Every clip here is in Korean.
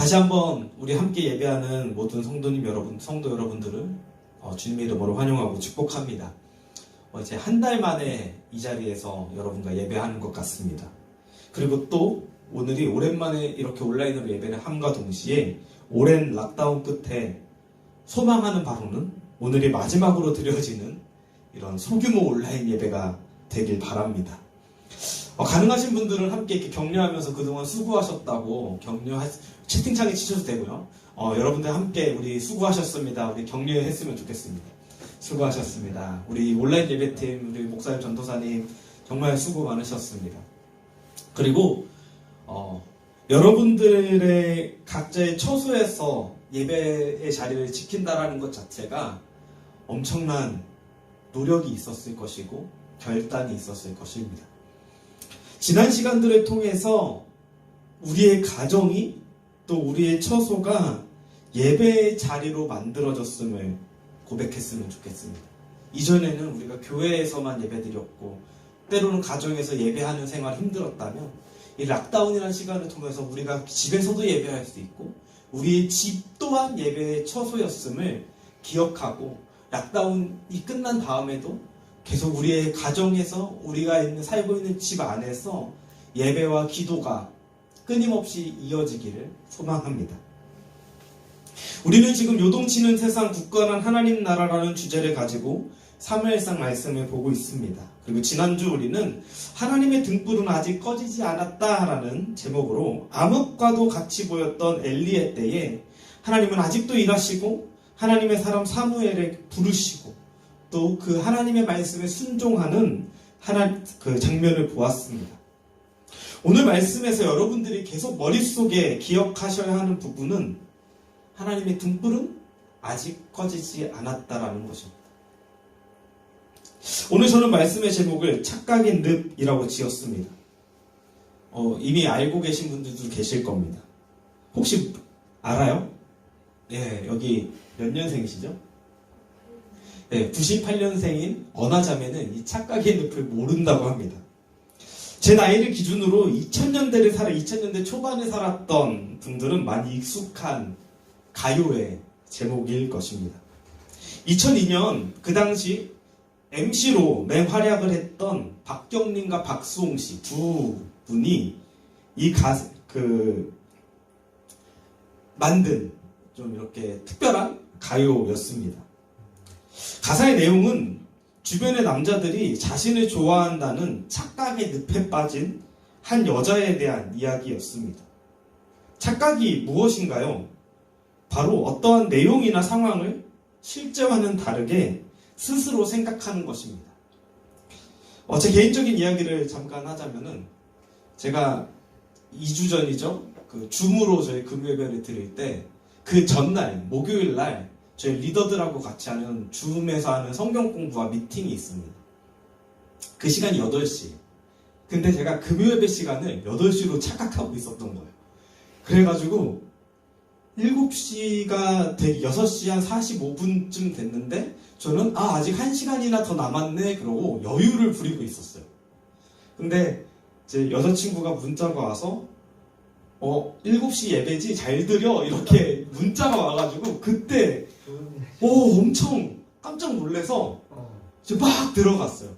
다시 한번 우리 함께 예배하는 모든 성도님 여러분, 성도 여러분들을 주님의 이름으로 환영하고 축복합니다. 이제 한 달 만에 이 자리에서 여러분과 예배하는 것 같습니다. 그리고 또 오늘이 오랜만에 이렇게 온라인으로 예배를 함과 동시에 오랜 락다운 끝에 소망하는 바로는 오늘이 마지막으로 드려지는 이런 소규모 온라인 예배가 되길 바랍니다. 가능하신 분들은 함께 이렇게 격려하면서 그동안 수고하셨다고 채팅창에 치셔도 되고요. 여러분들 함께 우리 수고하셨습니다. 우리 격려했으면 좋겠습니다. 수고하셨습니다. 우리 온라인 예배팀, 우리 목사님, 전도사님 정말 수고 많으셨습니다. 그리고 여러분들의 각자의 처소에서 예배의 자리를 지킨다라는 것 자체가 엄청난 노력이 있었을 것이고 결단이 있었을 것입니다. 지난 시간들을 통해서 우리의 가정이 또 우리의 처소가 예배의 자리로 만들어졌음을 고백했으면 좋겠습니다. 이전에는 우리가 교회에서만 예배드렸고 때로는 가정에서 예배하는 생활이 힘들었다면 이 락다운이라는 시간을 통해서 우리가 집에서도 예배할 수 있고 우리의 집 또한 예배의 처소였음을 기억하고 락다운이 끝난 다음에도 계속 우리의 가정에서 우리가 살고 있는 집 안에서 예배와 기도가 끊임없이 이어지기를 소망합니다. 우리는 지금 요동치는 세상 굳건한 하나님 나라라는 주제를 가지고 사무엘상 말씀을 보고 있습니다. 그리고 지난주 우리는 하나님의 등불은 아직 꺼지지 않았다라는 제목으로 암흑과도 같이 보였던 엘리의 때에 하나님은 아직도 일하시고 하나님의 사람 사무엘을 부르시고 또 그 하나님의 말씀에 순종하는 그 장면을 보았습니다. 오늘 말씀에서 여러분들이 계속 머릿속에 기억하셔야 하는 부분은 하나님의 등불은 아직 꺼지지 않았다라는 것입니다. 오늘 저는 말씀의 제목을 착각의 늪이라고 지었습니다. 이미 알고 계신 분들도 계실 겁니다. 혹시 알아요? 네, 여기 몇 년생이시죠? 네, 98년생인 언하자매는 이 착각의 늪을 모른다고 합니다. 제 나이를 기준으로 2000년대 초반에 살았던 분들은 많이 익숙한 가요의 제목일 것입니다. 2002년 그 당시 MC로 맹활약을 했던 박경림과 박수홍 씨 두 분이 만든 좀 이렇게 특별한 가요였습니다. 가사의 내용은 주변의 남자들이 자신을 좋아한다는 착각의 늪에 빠진 한 여자에 대한 이야기였습니다. 착각이 무엇인가요? 바로 어떠한 내용이나 상황을 실제와는 다르게 스스로 생각하는 것입니다. 제 개인적인 이야기를 잠깐 하자면은 제가 2주 전이죠. 줌으로 저희 금요예배를 드릴 때 그 전날 목요일 날 저희 리더들하고 같이 하는 줌에서 하는 성경 공부와 미팅이 있습니다. 그 시간이 8시. 근데 제가 금요예배 시간을 8시로 착각하고 있었던 거예요. 그래가지고 7시가 되기 6시 한 45분쯤 됐는데 저는 아직 1시간이나 더 남았네 그러고 여유를 부리고 있었어요. 근데 제 여자친구가 문자가 와서 7시 예배지 잘 드려 이렇게 문자가 와가지고 그때 엄청 깜짝 놀라서 막 들어갔어요.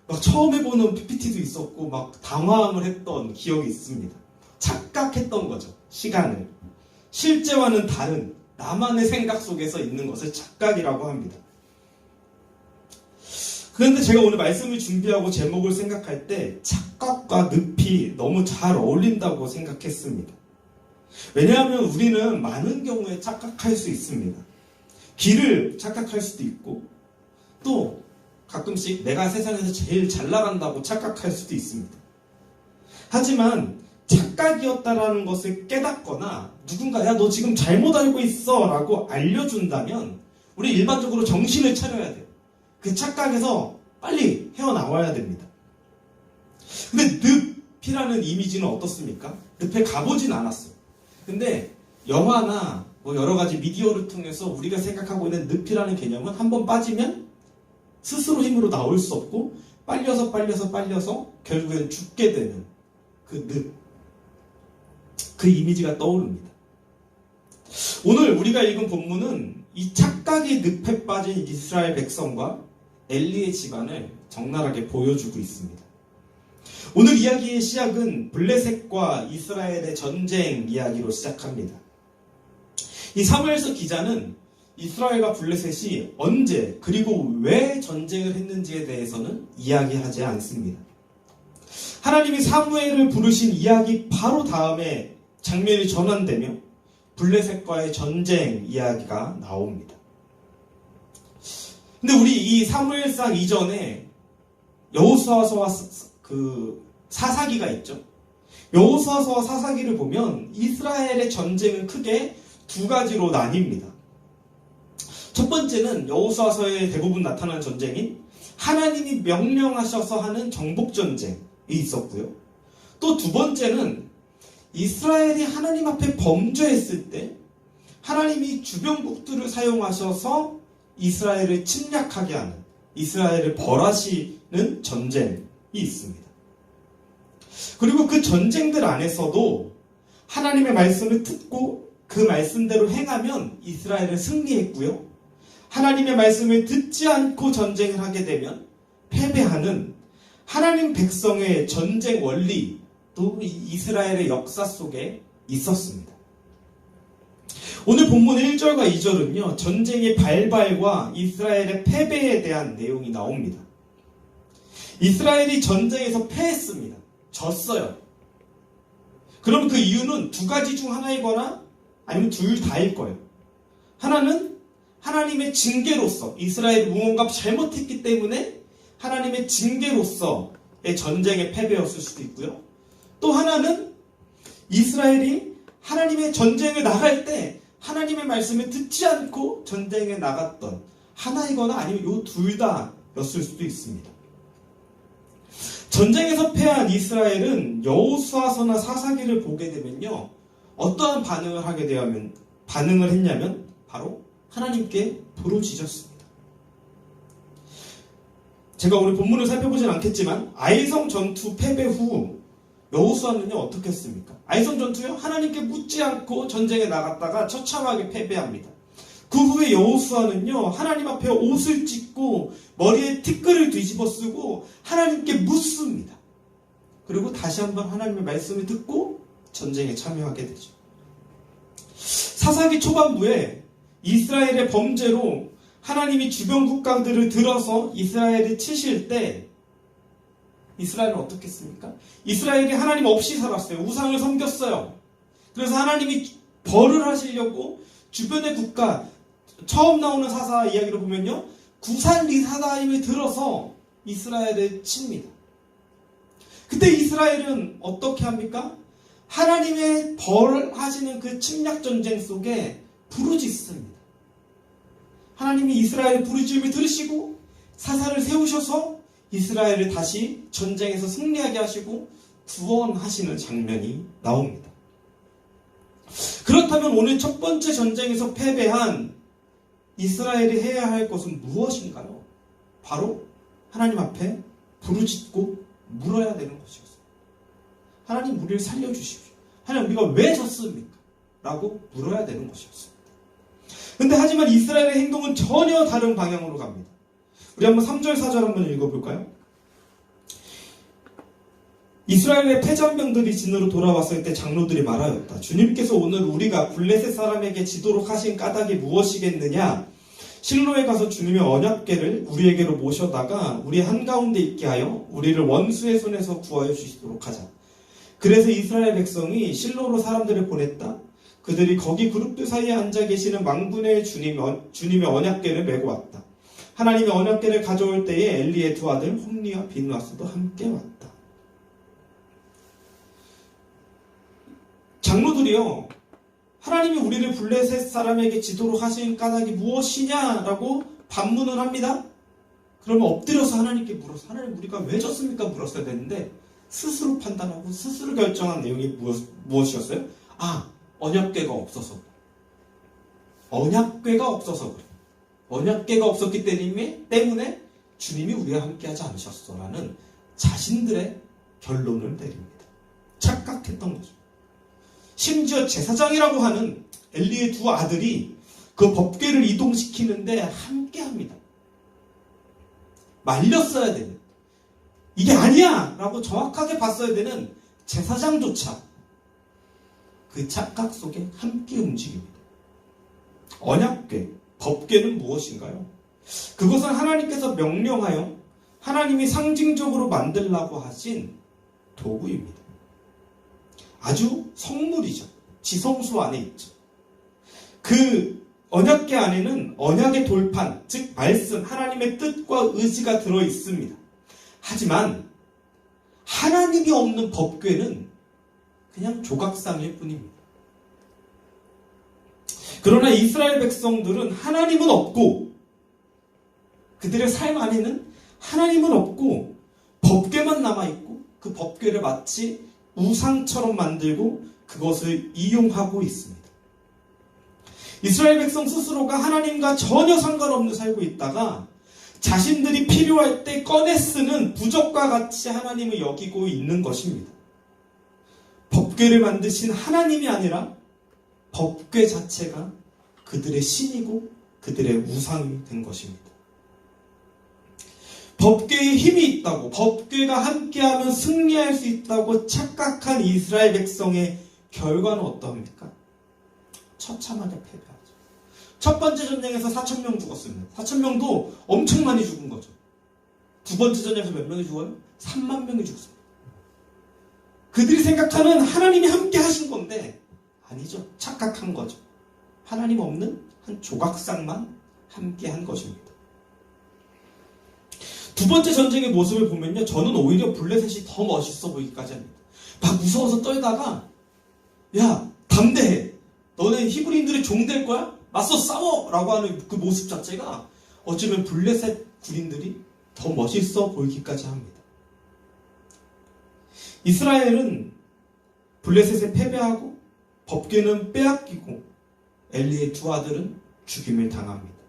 막 처음 해보는 PPT도 있었고 막 당황을 했던 기억이 있습니다. 착각했던 거죠. 시간을. 실제와는 다른 나만의 생각 속에서 있는 것을 착각이라고 합니다. 그런데 제가 오늘 말씀을 준비하고 제목을 생각할 때 착각과 늪이 너무 잘 어울린다고 생각했습니다. 왜냐하면 우리는 많은 경우에 착각할 수 있습니다. 길을 착각할 수도 있고 또 가끔씩 내가 세상에서 제일 잘 나간다고 착각할 수도 있습니다. 하지만 착각이었다라는 것을 깨닫거나 누군가 야 너 지금 잘못 알고 있어 라고 알려준다면 우리 일반적으로 정신을 차려야 돼요. 그 착각에서 빨리 헤어나와야 됩니다. 근데 늪이라는 이미지는 어떻습니까? 늪에 가보진 않았어요. 근데 영화나 여러 가지 미디어를 통해서 우리가 생각하고 있는 늪이라는 개념은 한번 빠지면 스스로 힘으로 나올 수 없고 빨려서 결국엔 죽게 되는 그 늪. 그 이미지가 떠오릅니다. 오늘 우리가 읽은 본문은 이 착각의 늪에 빠진 이스라엘 백성과 엘리의 집안을 적나라하게 보여주고 있습니다. 오늘 이야기의 시작은 블레셋과 이스라엘의 전쟁 이야기로 시작합니다. 이 사무엘서 기자는 이스라엘과 블레셋이 언제 그리고 왜 전쟁을 했는지에 대해서는 이야기하지 않습니다. 하나님이 사무엘을 부르신 이야기 바로 다음에 장면이 전환되며 블레셋과의 전쟁 이야기가 나옵니다. 근데 우리 이 사무엘상 이전에 여호수아서와 사사기가 있죠. 여호수아서와 사사기를 보면 이스라엘의 전쟁은 크게 두 가지로 나뉩니다. 첫 번째는 여호수아서에 대부분 나타나는 전쟁인 하나님이 명령하셔서 하는 정복전쟁이 있었고요. 또 두 번째는 이스라엘이 하나님 앞에 범죄했을 때 하나님이 주변국들을 사용하셔서 이스라엘을 침략하게 하는, 이스라엘을 벌하시는 전쟁이 있습니다. 그리고 그 전쟁들 안에서도 하나님의 말씀을 듣고 그 말씀대로 행하면 이스라엘은 승리했고요. 하나님의 말씀을 듣지 않고 전쟁을 하게 되면 패배하는 하나님 백성의 전쟁 원리도 이스라엘의 역사 속에 있었습니다. 오늘 본문 1절과 2절은요, 전쟁의 발발과 이스라엘의 패배에 대한 내용이 나옵니다. 이스라엘이 전쟁에서 패했습니다. 졌어요. 그럼 그 이유는 두 가지 중 하나이거나 아니면 둘 다일 거예요. 하나는 하나님의 징계로서 이스라엘이 무언가 잘못했기 때문에 하나님의 징계로서의 전쟁의 패배였을 수도 있고요. 또 하나는 이스라엘이 하나님의 전쟁을 나갈 때 하나님의 말씀을 듣지 않고 전쟁에 나갔던 하나이거나 아니면 이 둘 다였을 수도 있습니다. 전쟁에서 패한 이스라엘은 여호수아서나 사사기를 보게 되면요, 어떠한 반응을 했냐면 바로 하나님께 부르짖었습니다. 제가 오늘 본문을 살펴보진 않겠지만 아이성 전투 패배 후 여호수아는요 어떻게 했습니까? 아이성 전투요, 하나님께 묻지 않고 전쟁에 나갔다가 처참하게 패배합니다. 그 후에 여호수아는요 하나님 앞에 옷을 찢고 머리에 티끌을 뒤집어 쓰고 하나님께 묻습니다. 그리고 다시 한번 하나님의 말씀을 듣고 전쟁에 참여하게 되죠. 사사기 초반부에 이스라엘의 범죄로 하나님이 주변 국가들을 들어서 이스라엘을 치실 때 이스라엘은 어떻게 했습니까? 이스라엘이 하나님 없이 살았어요. 우상을 섬겼어요. 그래서 하나님이 벌을 하시려고 주변의 국가, 처음 나오는 사사 이야기를 보면요, 구산리사다임을 들어서 이스라엘을 칩니다. 그때 이스라엘은 어떻게 합니까? 하나님의 벌하시는 그 침략 전쟁 속에 부르짖습니다. 하나님이 이스라엘의 부르짖음을 들으시고 사사를 세우셔서 이스라엘을 다시 전쟁에서 승리하게 하시고 구원하시는 장면이 나옵니다. 그렇다면 오늘 첫 번째 전쟁에서 패배한 이스라엘이 해야 할 것은 무엇인가요? 바로 하나님 앞에 부르짖고 물어야 되는 것이었어요. 하나님, 우리를 살려주십시오. 하나님, 우리가 왜 졌습니까? 라고 물어야 되는 것이었습니다. 근데 하지만 이스라엘의 행동은 전혀 다른 방향으로 갑니다. 우리 한번 3절 4절 한번 읽어볼까요? 이스라엘의 패전병들이 진으로 돌아왔을 때 장로들이 말하였다. 주님께서 오늘 우리가 블레셋 사람에게 지도록 하신 까닭이 무엇이겠느냐? 실로에 가서 주님의 언약궤를 우리에게로 모셔다가 우리 한가운데 있게 하여 우리를 원수의 손에서 구하여 주시도록 하자. 그래서 이스라엘 백성이 실로로 사람들을 보냈다. 그들이 거기 그룹들 사이에 앉아 계시는 만군의 주님의 언약궤를 메고 왔다. 하나님의 언약궤를 가져올 때에 엘리의 두 아들 홈리와 비누아스도 함께 왔다. 장로들이요, 하나님이 우리를 블레셋 사람에게 지도록 하신 까닭이 무엇이냐라고 반문을 합니다. 그러면 엎드려서 하나님께 물어서, 하나님, 우리가 왜 졌습니까? 물었어야 되는데 스스로 판단하고 스스로 결정한 내용이 무엇이었어요? 언약궤가 없어서. 언약궤가 없어서 그래. 언약궤가 없었기 때문에 주님이 우리와 함께하지 않으셨어라는 자신들의 결론을 내립니다. 착각했던 거죠. 심지어 제사장이라고 하는 엘리의 두 아들이 그 법궤를 이동시키는데 함께합니다. 말렸어야 되는, 이게 아니야! 라고 정확하게 봤어야 되는 제사장조차 그 착각 속에 함께 움직입니다. 언약궤, 법궤는 무엇인가요? 그것은 하나님께서 명령하여 하나님이 상징적으로 만들라고 하신 도구입니다. 아주 성물이죠. 지성소 안에 있죠. 그 언약궤 안에는 언약의 돌판, 즉 말씀, 하나님의 뜻과 의지가 들어 있습니다. 하지만 하나님이 없는 법궤는 그냥 조각상일 뿐입니다. 그러나 이스라엘 백성들은 하나님은 없고, 그들의 삶 안에는 하나님은 없고 법궤만 남아있고, 그 법궤를 마치 우상처럼 만들고 그것을 이용하고 있습니다. 이스라엘 백성 스스로가 하나님과 전혀 상관없는 살고 있다가 자신들이 필요할 때 꺼내 쓰는 부적과 같이 하나님을 여기고 있는 것입니다. 법궤를 만드신 하나님이 아니라 법궤 자체가 그들의 신이고 그들의 우상이 된 것입니다. 법궤에 힘이 있다고, 법궤가 함께하면 승리할 수 있다고 착각한 이스라엘 백성의 결과는 어떠합니까? 처참하게 패배하죠. 첫 번째 전쟁에서 4,000명 죽었습니다. 4,000명도 엄청 많이 죽은 거죠. 두 번째 전쟁에서 몇 명이 죽어요? 3만 명이 죽습니다. 그들이 생각하는 하나님이 함께 하신 건데 아니죠. 착각한 거죠. 하나님 없는 한 조각상만 함께 한 것입니다. 두 번째 전쟁의 모습을 보면요, 저는 오히려 블레셋이 더 멋있어 보이기까지 합니다. 막 무서워서 떨다가, 야, 담대해. 너네 히브리인들의 종 될 거야? 맞서 싸워! 라고 하는 그 모습 자체가 어쩌면 블레셋 군인들이 더 멋있어 보이기까지 합니다. 이스라엘은 블레셋에 패배하고 법궤는 빼앗기고 엘리의 두 아들은 죽임을 당합니다.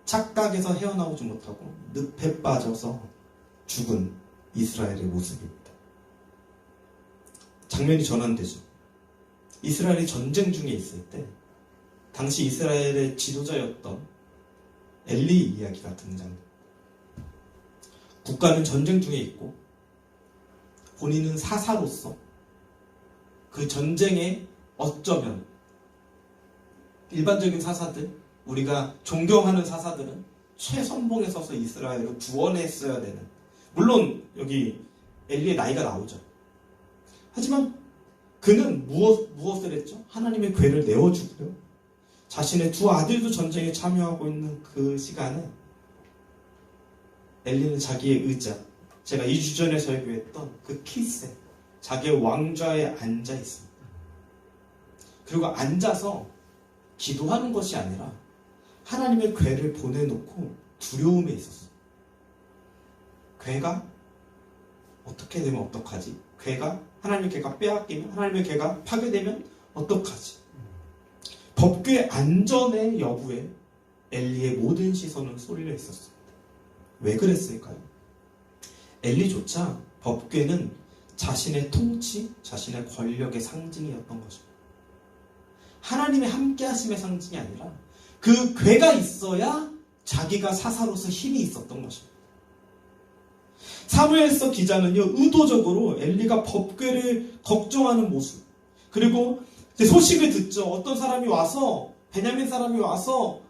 착각에서 헤어나오지 못하고 늪에 빠져서 죽은 이스라엘의 모습입니다. 장면이 전환되죠. 이스라엘이 전쟁 중에 있을 때 당시 이스라엘의 지도자였던 엘리 이야기가 등장합니다. 국가는 전쟁 중에 있고 본인은 사사로서 그 전쟁에 어쩌면 일반적인 사사들, 우리가 존경하는 사사들은 최선봉에 서서 이스라엘을 구원했어야 되는, 물론 여기 엘리의 나이가 나오죠. 하지만 그는 무엇을 했죠? 하나님의 궤를 내어주고요, 자신의 두 아들도 전쟁에 참여하고 있는 그 시간에 엘리는 자기의 의자, 제가 2주 전에 설교했던 그 키세, 자기의 왕좌에 앉아 있습니다. 그리고 앉아서 기도하는 것이 아니라 하나님의 궤를 보내놓고 두려움에 있었어요. 궤가 어떻게 되면 어떡하지? 하나님의 궤가 빼앗기면, 하나님의 궤가 파괴되면 어떡하지? 법궤 안전의 여부에 엘리의 모든 시선은 쏠려 있었습니다. 왜 그랬을까요? 엘리조차 법궤는 자신의 통치, 자신의 권력의 상징이었던 것입니다. 하나님의 함께하심의 상징이 아니라 그 궤가 있어야 자기가 사사로서 힘이 있었던 것입니다. 사무엘서 기자는요, 의도적으로 엘리가 법궤를 걱정하는 모습, 그리고 소식을 듣죠. 어떤 사람이 와서, 베냐민 사람이 와서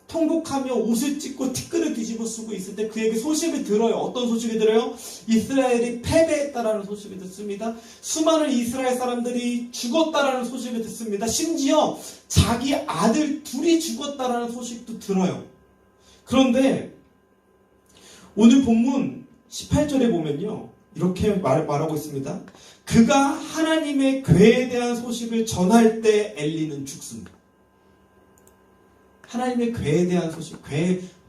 통곡하며 옷을 찢고 티끌을 뒤집어 쓰고 있을 때 그에게 소식을 들어요. 어떤 소식을 들어요? 이스라엘이 패배했다라는 소식을 듣습니다. 수많은 이스라엘 사람들이 죽었다라는 소식을 듣습니다. 심지어 자기 아들 둘이 죽었다라는 소식도 들어요. 그런데 오늘 본문 18절에 보면요, 이렇게 말하고 있습니다. 그가 하나님의 궤에 대한 소식을 전할 때 엘리는 죽습니다. 하나님의 궤에 대한 소식,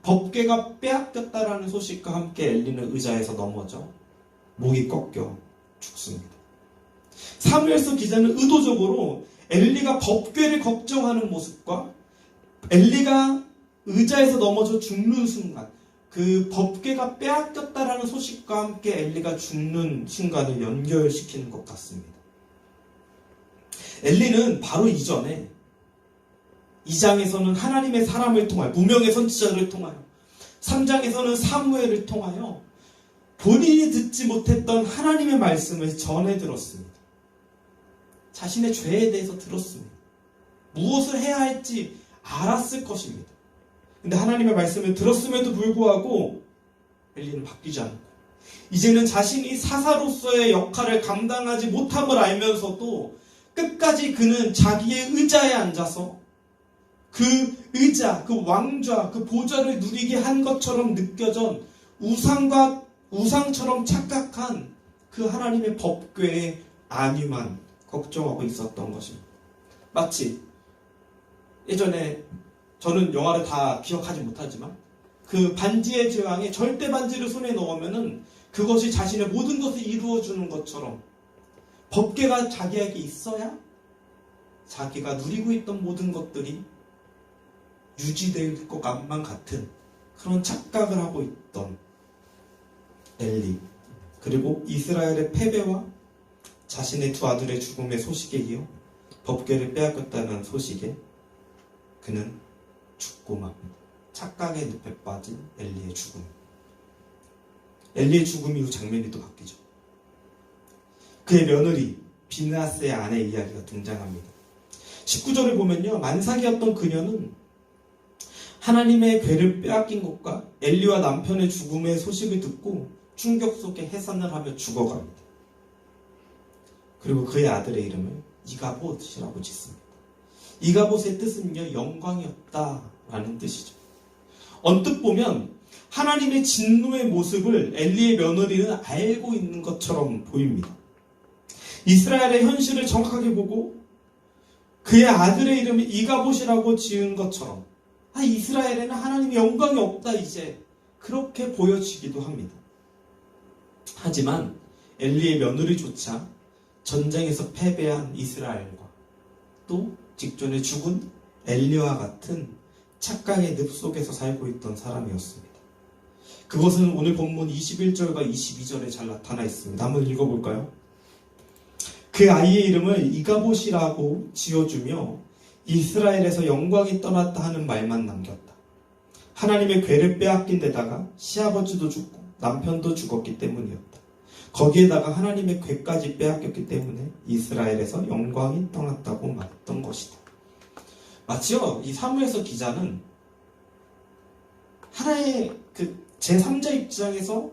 법궤가 빼앗겼다라는 소식과 함께 엘리는 의자에서 넘어져 목이 꺾여 죽습니다. 사무엘서 기자는 의도적으로 엘리가 법궤를 걱정하는 모습과 엘리가 의자에서 넘어져 죽는 순간, 그 법궤가 빼앗겼다라는 소식과 함께 엘리가 죽는 순간을 연결시키는 것 같습니다. 엘리는 바로 이전에 2장에서는 하나님의 사람을 통하여 무명의 선지자를 통하여 3장에서는 사무엘을 통하여 본인이 듣지 못했던 하나님의 말씀을 전해 들었습니다. 자신의 죄에 대해서 들었습니다. 무엇을 해야 할지 알았을 것입니다. 근데 하나님의 말씀을 들었음에도 불구하고 엘리는 바뀌지 않고 이제는 자신이 사사로서의 역할을 감당하지 못함을 알면서도 끝까지 그는 자기의 의자에 앉아서 그 의자, 그 왕좌, 그 보좌를 누리게 한 것처럼 느껴진 우상처럼 착각한 그 하나님의 법궤의 안위만 걱정하고 있었던 것입니다. 마치 예전에 저는 영화를 다 기억하지 못하지만 그 반지의 제왕에 절대 반지를 손에 넣으면은 그것이 자신의 모든 것을 이루어주는 것처럼 법궤가 자기에게 있어야 자기가 누리고 있던 모든 것들이 유지될 것만 같은 그런 착각을 하고 있던 엘리, 그리고 이스라엘의 패배와 자신의 두 아들의 죽음의 소식에 이어 법궤를 빼앗겼다는 소식에 그는 죽고 맙니다. 착각의 늪에 빠진 엘리의 죽음. 엘리의 죽음 이후 장면이 또 바뀌죠. 그의 며느리 비느하스의 아내 이야기가 등장합니다. 19절을 보면요, 만삭이었던 그녀는 하나님의 궤를 빼앗긴 것과 엘리와 남편의 죽음의 소식을 듣고 충격 속에 해산을 하며 죽어갑니다. 그리고 그의 아들의 이름을 이가봇이라고 짓습니다. 이가봇의 뜻은요, 영광이었다라는 뜻이죠. 언뜻 보면 하나님의 진노의 모습을 엘리의 며느리는 알고 있는 것처럼 보입니다. 이스라엘의 현실을 정확하게 보고 그의 아들의 이름을 이가봇이라고 지은 것처럼 이스라엘에는 하나님의 영광이 없다 이제 그렇게 보여지기도 합니다. 하지만 엘리의 며느리조차 전쟁에서 패배한 이스라엘과 또 직전에 죽은 엘리와 같은 착각의 늪 속에서 살고 있던 사람이었습니다. 그것은 오늘 본문 21절과 22절에 잘 나타나 있습니다. 한번 읽어볼까요? 그 아이의 이름을 이가봇이라고 지어주며 이스라엘에서 영광이 떠났다 하는 말만 남겼다. 하나님의 궤를 빼앗긴 데다가 시아버지도 죽고 남편도 죽었기 때문이었다. 거기에다가 하나님의 궤까지 빼앗겼기 때문에 이스라엘에서 영광이 떠났다고 말했던 것이다. 마치요, 이 사무엘서 기자는 하나의 그 제3자 입장에서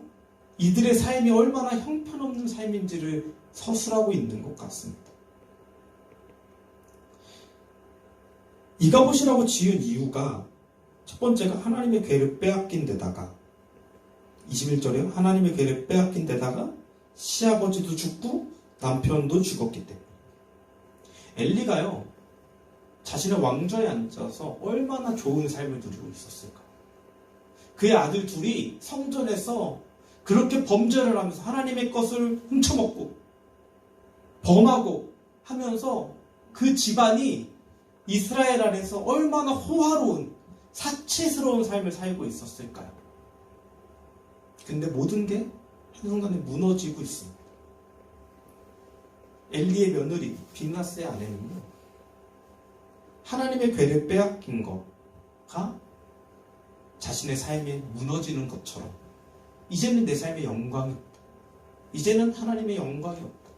이들의 삶이 얼마나 형편없는 삶인지를 서술하고 있는 것 같습니다. 이가봇이라고 지은 이유가 첫 번째가 하나님의 궤를 빼앗긴 데다가 21절에요. 하나님의 궤를 빼앗긴 데다가 시아버지도 죽고 남편도 죽었기 때문에. 엘리가요, 자신의 왕좌에 앉아서 얼마나 좋은 삶을 누리고 있었을까. 그의 아들 둘이 성전에서 그렇게 범죄를 하면서 하나님의 것을 훔쳐먹고 범하고 하면서 그 집안이 이스라엘 안에서 얼마나 호화로운 사치스러운 삶을 살고 있었을까요? 근데 모든 게 한순간에 무너지고 있습니다. 엘리의 며느리 비느하스의 아내는요, 하나님의 궤를 빼앗긴 거가 자신의 삶에 무너지는 것처럼 이제는 내 삶에 영광이 없다. 이제는 하나님의 영광이 없다.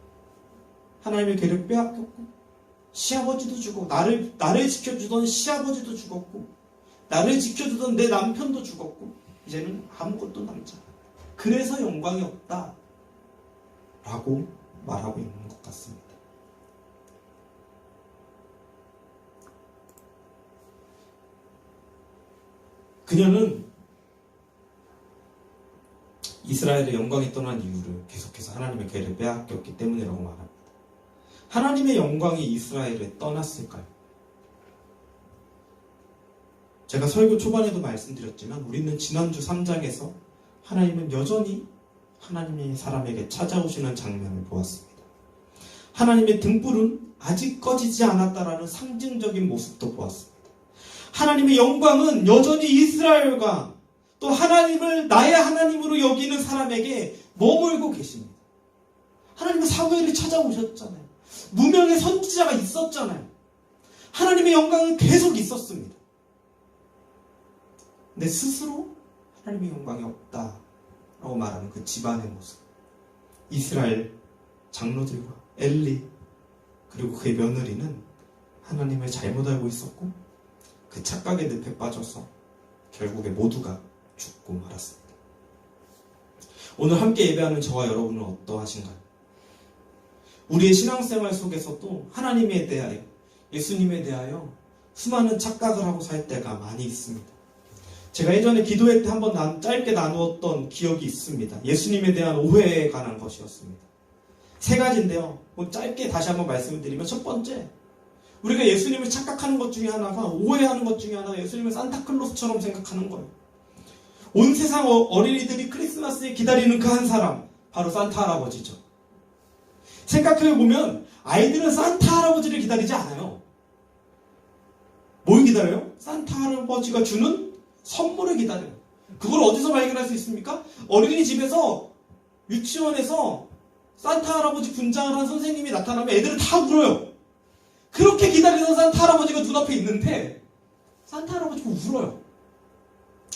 하나님의 궤를 빼앗겼고 시아버지도 죽었고 나를 지켜주던 시아버지도 죽었고 나를 지켜주던 내 남편도 죽었고 이제는 아무것도 남지 않아. 그래서 영광이 없다 라고 말하고 있는 것 같습니다. 그녀는 이스라엘의 영광이 떠난 이유를 계속해서 하나님의 궤를 빼앗겼기 때문이라고 말합니다. 하나님의 영광이 이스라엘을 떠났을까요? 제가 설교 초반에도 말씀드렸지만 우리는 지난주 3장에서 하나님은 여전히 하나님의 사람에게 찾아오시는 장면을 보았습니다. 하나님의 등불은 아직 꺼지지 않았다라는 상징적인 모습도 보았습니다. 하나님의 영광은 여전히 이스라엘과 또 하나님을 나의 하나님으로 여기는 사람에게 머물고 계십니다. 하나님은 사무엘이 찾아오셨잖아요. 무명의 선지자가 있었잖아요. 하나님의 영광은 계속 있었습니다. 근데 스스로 하나님의 영광이 없다라고 말하는 그 집안의 모습. 이스라엘 장로들과 엘리 그리고 그의 며느리는 하나님을 잘못 알고 있었고 그 착각의 늪에 빠져서 결국에 모두가 죽고 말았습니다. 오늘 함께 예배하는 저와 여러분은 어떠하신가요? 우리의 신앙생활 속에서도 하나님에 대하여, 예수님에 대하여 수많은 착각을 하고 살 때가 많이 있습니다. 제가 예전에 기도회 때 한번 짧게 나누었던 기억이 있습니다. 예수님에 대한 오해에 관한 것이었습니다. 3가지인데요. 짧게 다시 한번 말씀을 드리면, 첫 번째, 우리가 예수님을 착각하는 것 중에 하나가, 오해하는 것 중에 하나가 예수님을 산타클로스처럼 생각하는 거예요. 온 세상 어린이들이 크리스마스에 기다리는 그 한 사람, 바로 산타 할아버지죠. 생각해보면 아이들은 산타 할아버지를 기다리지 않아요. 뭘 기다려요? 산타 할아버지가 주는 선물을 기다려요. 그걸 어디서 발견할 수 있습니까? 어린이집에서, 유치원에서 산타 할아버지 분장을 한 선생님이 나타나면 애들은 다 울어요. 그렇게 기다리는 산타 할아버지가 눈앞에 있는데 산타 할아버지가 울어요.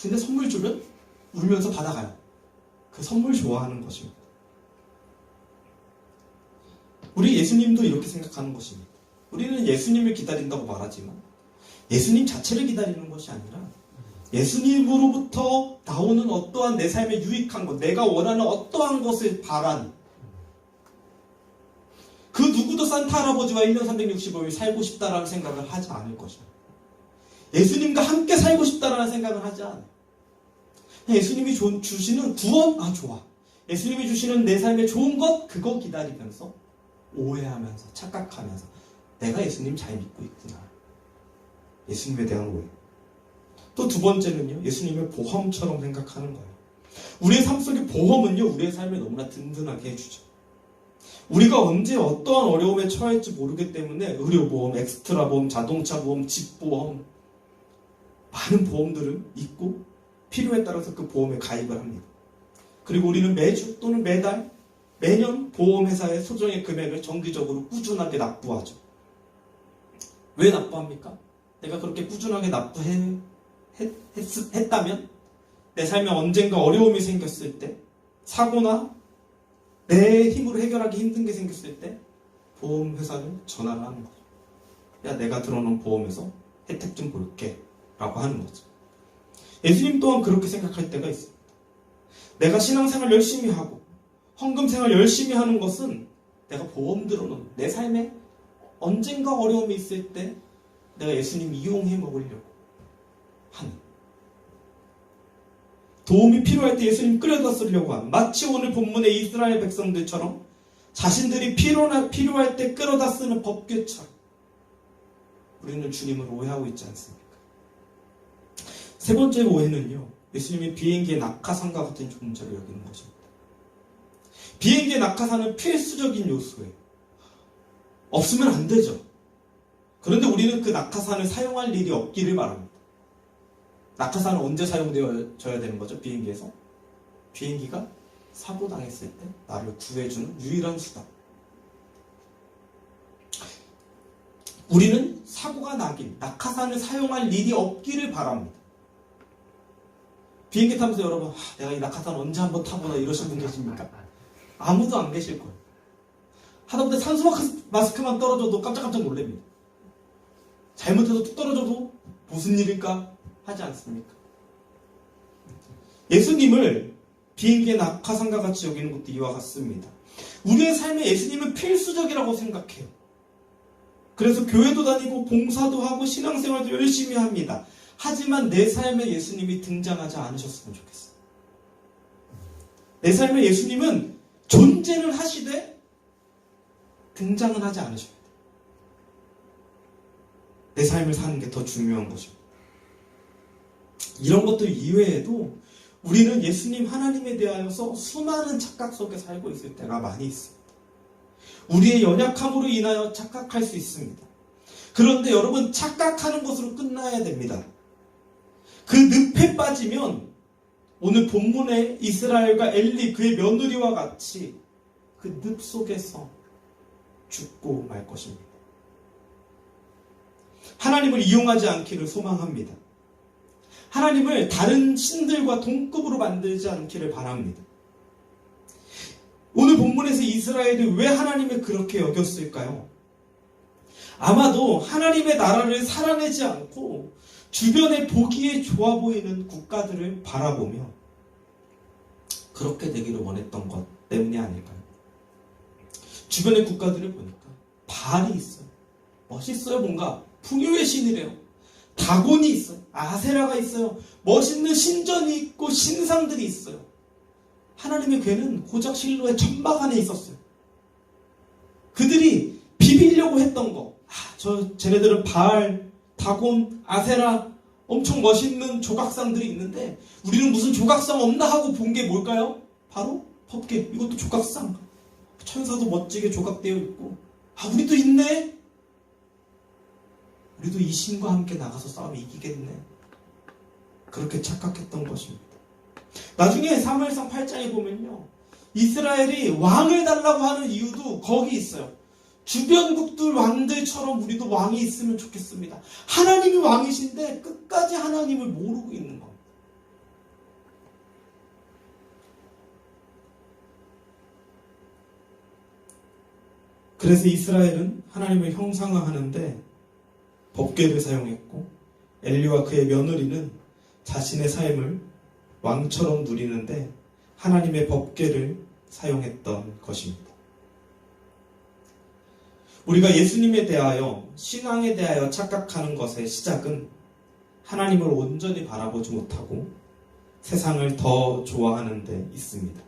근데 선물 주면 울면서 받아가요. 그 선물 좋아하는 것입니다. 우리 예수님도 이렇게 생각하는 것입니다. 우리는 예수님을 기다린다고 말하지만 예수님 자체를 기다리는 것이 아니라 예수님으로부터 나오는 어떠한 내 삶에 유익한 것, 내가 원하는 어떠한 것을 바라는, 그 누구도 산타 할아버지와 1년 365일 살고 싶다라는 생각을 하지 않을 것입니다. 예수님과 함께 살고 싶다라는 생각을 하지 않아요. 예수님이 주시는 구원, 좋아. 예수님이 주시는 내 삶에 좋은 것, 그거 기다리면서 오해하면서 착각하면서 내가 예수님 잘 믿고 있구나. 예수님에 대한 오해. 또 2번째는요, 예수님을 보험처럼 생각하는 거예요. 우리의 삶 속의 보험은요, 우리의 삶을 너무나 든든하게 해주죠. 우리가 언제 어떠한 어려움에 처할지 모르기 때문에 의료보험, 엑스트라 보험, 자동차 보험, 집보험, 많은 보험들을 있고 필요에 따라서 그 보험에 가입을 합니다. 그리고 우리는 매주 또는 매달, 매년 보험회사의 소정의 금액을 정기적으로 꾸준하게 납부하죠. 왜 납부합니까? 내가 그렇게 꾸준하게 납부했다면 내 삶에 언젠가 어려움이 생겼을 때, 사고나 내 힘으로 해결하기 힘든 게 생겼을 때 보험회사를 전화를 하는 거죠. 야, 내가 들어놓은 보험에서 혜택 좀 볼게 라고 하는 거죠. 예수님 또한 그렇게 생각할 때가 있습니다. 내가 신앙생활 열심히 하고 헌금생활 열심히 하는 것은 내가 보험 들어놓은 내 삶에 언젠가 어려움이 있을 때 내가 예수님 이용해 먹으려고 하는, 도움이 필요할 때 예수님 끌어다 쓰려고 하는, 마치 오늘 본문의 이스라엘 백성들처럼 자신들이 필요할 때 끌어다 쓰는 법궤처럼 우리는 주님을 오해하고 있지 않습니까? 3번째 오해는요, 예수님이 비행기의 낙하산과 같은 존재를 여기는 것입니다. 비행기의 낙하산은 필수적인 요소예요. 없으면 안 되죠. 그런데 우리는 그 낙하산을 사용할 일이 없기를 바랍니다. 낙하산은 언제 사용되어져야 되는 거죠? 비행기에서? 비행기가 사고 당했을 때 나를 구해주는 유일한 수단. 우리는 사고가 나긴, 낙하산을 사용할 일이 없기를 바랍니다. 비행기 타면서 여러분, 내가 이 낙하산 언제 한번 타보나 이러신 분 계십니까? 아무도 안 계실 거예요. 하다못해 산소 마스크만 떨어져도 깜짝깜짝 놀랍니다. 잘못해서 뚝 떨어져도 무슨 일일까 하지 않습니까? 예수님을 비행기의 낙하산과 같이 여기는 것도 이와 같습니다. 우리의 삶에 예수님은 필수적이라고 생각해요. 그래서 교회도 다니고 봉사도 하고 신앙생활도 열심히 합니다. 하지만 내 삶에 예수님이 등장하지 않으셨으면 좋겠어요. 내 삶에 예수님은 존재는 하시되 등장은 하지 않으셔야 돼요. 내 삶을 사는 게 더 중요한 것입니다. 이런 것들 이외에도 우리는 예수님 하나님에 대하여서 수많은 착각 속에 살고 있을 때가 많이 있습니다. 우리의 연약함으로 인하여 착각할 수 있습니다. 그런데 여러분, 착각하는 것으로 끝나야 됩니다. 그 늪에 빠지면 오늘 본문의 이스라엘과 엘리 그의 며느리와 같이 그 늪 속에서 죽고 말 것입니다. 하나님을 이용하지 않기를 소망합니다. 하나님을 다른 신들과 동급으로 만들지 않기를 바랍니다. 오늘 본문에서 이스라엘이 왜 하나님을 그렇게 여겼을까요? 아마도 하나님의 나라를 살아내지 않고 주변에 보기에 좋아 보이는 국가들을 바라보며 그렇게 되기를 원했던 것 때문이 아닐까요? 주변의 국가들을 보니까 바알이 있어요. 멋있어요. 뭔가 풍요의 신이래요. 다곤이 있어요. 아세라가 있어요. 멋있는 신전이 있고 신상들이 있어요. 하나님의 괴는 고작 실로의 천막 안에 있었어요. 그들이 비비려고 했던 거, 쟤네들은 바알, 다곤, 아세라 엄청 멋있는 조각상들이 있는데 우리는 무슨 조각상 없나 하고 본 게 뭘까요? 바로 법궤. 이것도 조각상. 천사도 멋지게 조각되어 있고 우리도 있네. 우리도 이 신과 함께 나가서 싸우면 이기겠네. 그렇게 착각했던 것입니다. 나중에 사무엘상 8장에 보면요, 이스라엘이 왕을 달라고 하는 이유도 거기 있어요. 주변국들 왕들처럼 우리도 왕이 있으면 좋겠습니다. 하나님이 왕이신데 끝까지 하나님을 모르고 있는 겁니다. 그래서 이스라엘은 하나님을 형상화하는데 법궤를 사용했고, 엘리와 그의 며느리는 자신의 삶을 왕처럼 누리는데 하나님의 법궤를 사용했던 것입니다. 우리가 예수님에 대하여, 신앙에 대하여 착각하는 것의 시작은 하나님을 온전히 바라보지 못하고 세상을 더 좋아하는 데 있습니다.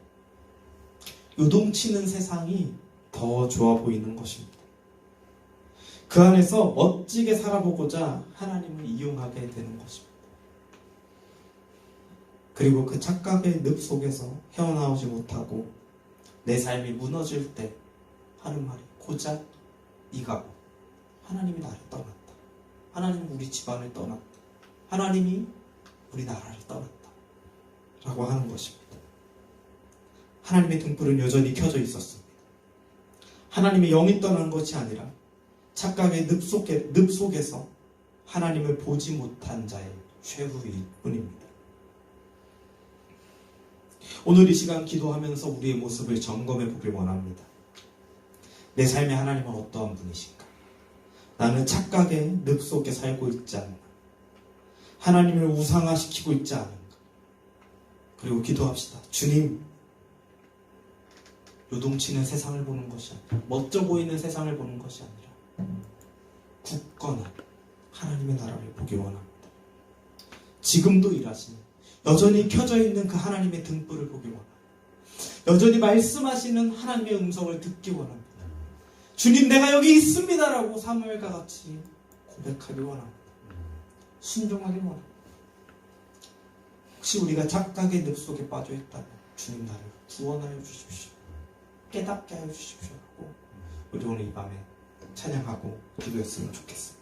요동치는 세상이 더 좋아 보이는 것입니다. 그 안에서 멋지게 살아보고자 하나님을 이용하게 되는 것입니다. 그리고 그 착각의 늪 속에서 헤어나오지 못하고 내 삶이 무너질 때 하는 말이 고작 네가 하나님이 나를 떠났다. 하나님이 우리 집안을 떠났다. 하나님이 우리 나라를 떠났다. 라고 하는 것입니다. 하나님의 등불은 여전히 켜져 있었습니다. 하나님의 영이 떠난 것이 아니라 착각의 늪 속에서 하나님을 보지 못한 자의 최후일 뿐입니다. 오늘 이 시간 기도하면서 우리의 모습을 점검해 보길 원합니다. 내 삶의 하나님은 어떠한 분이신가? 나는 착각의 늪 속에 살고 있지 않나? 하나님을 우상화시키고 있지 않은가? 그리고 기도합시다. 주님, 요동치는 세상을 보는 것이 아니라, 멋져 보이는 세상을 보는 것이 아니라 굳건한 하나님의 나라를 보기 원합니다. 지금도 일하시는, 여전히 켜져 있는 그 하나님의 등불을 보기 원합니다. 여전히 말씀하시는 하나님의 음성을 듣기 원합니다. 주님, 내가 여기 있습니다라고 사무엘과 같이 고백하기 원합니다. 순종하기 원합니다. 혹시 우리가 착각의 늪 속에 빠져 있다면 주님, 나를 구원하여 주십시오. 깨닫게 하여 주십시오. 우리 오늘 이 밤에 찬양하고 기도했으면 좋겠습니다.